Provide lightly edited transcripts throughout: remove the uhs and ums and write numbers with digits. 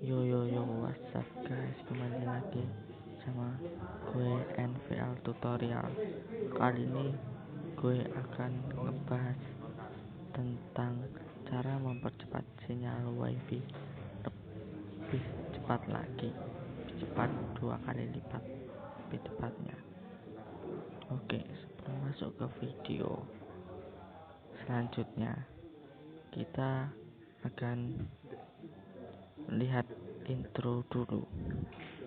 Yo, what's up guys, kembali lagi sama gue NVL tutorial. Kali ini gue akan ngebahas tentang cara mempercepat sinyal wifi lebih cepat lagi, cepat 2 kali lipat lebih cepatnya. Oke, sebelum masuk ke video selanjutnya, kita akan lihat intro dulu.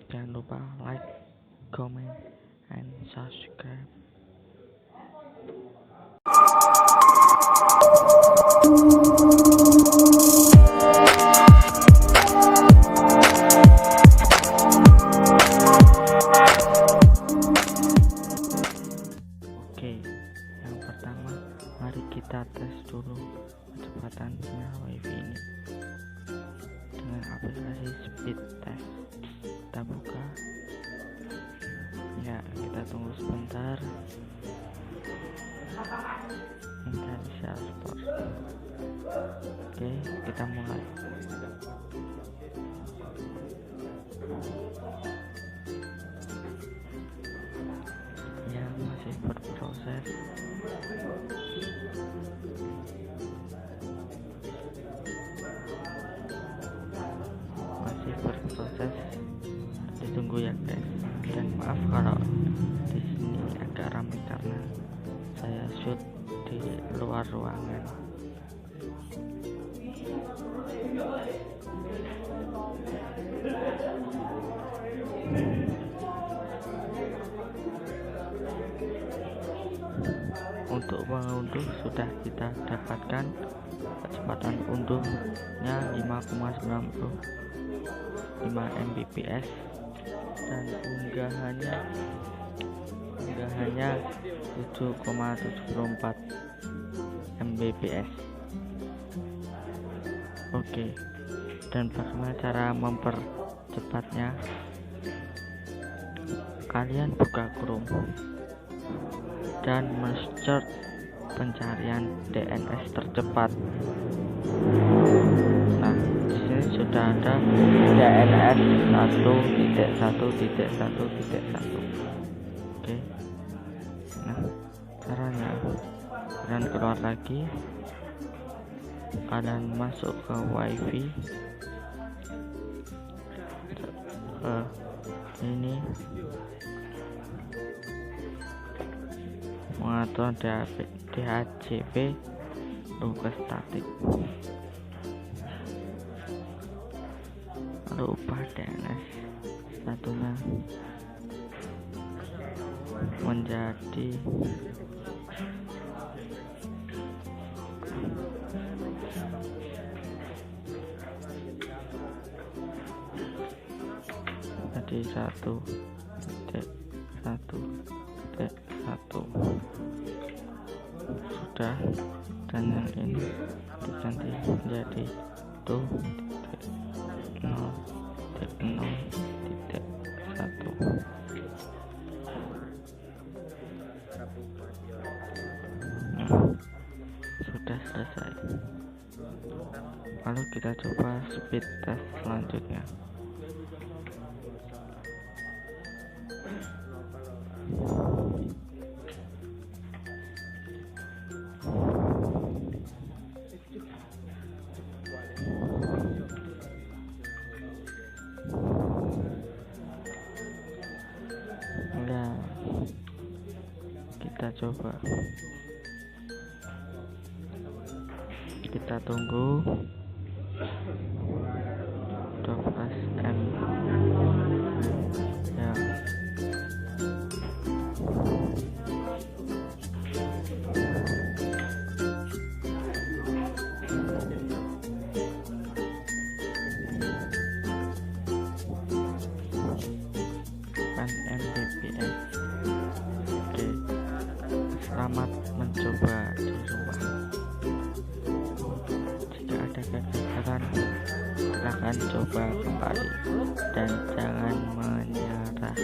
Jangan lupa like, comment, and subscribe. Oke, yang pertama mari kita tes dulu kecepatan sinyal wifi ini dengan aplikasi speed test. Kita buka ya, kita tunggu sebentar. Mencari Salesforce. Oke, kita mulai. Ya, masih berproses. Ditunggu ya guys, dan maaf kalau di sini agak ramai karena saya shoot di luar ruangan. Untuk mengunduh sudah kita dapatkan kecepatan unduhnya 5,95 Mbps dan unggahannya 7,74 Mbps. Oke, dan bagaimana cara mempercepatnya? Kalian buka Chrome dan men-search pencarian DNS tercepat. Nah, di sini sudah ada DNS 1.1.1.1. Oke. Nah, caranya kalian keluar lagi, kalian masuk ke wifi, ke ini, mengatur DHCP ke statik, lalu ubah DNS satunya menjadi satu. Sudah, dan yang ini diganti menjadi 2.0.0.1. Sudah selesai. Lalu kita coba speed test selanjutnya. Nah, kita coba, kita tunggu 12 M ya. Mbps. Oke, selamat mencoba di rumah. Jika ada kegagalan, silahkan coba kembali dan jangan menyerah.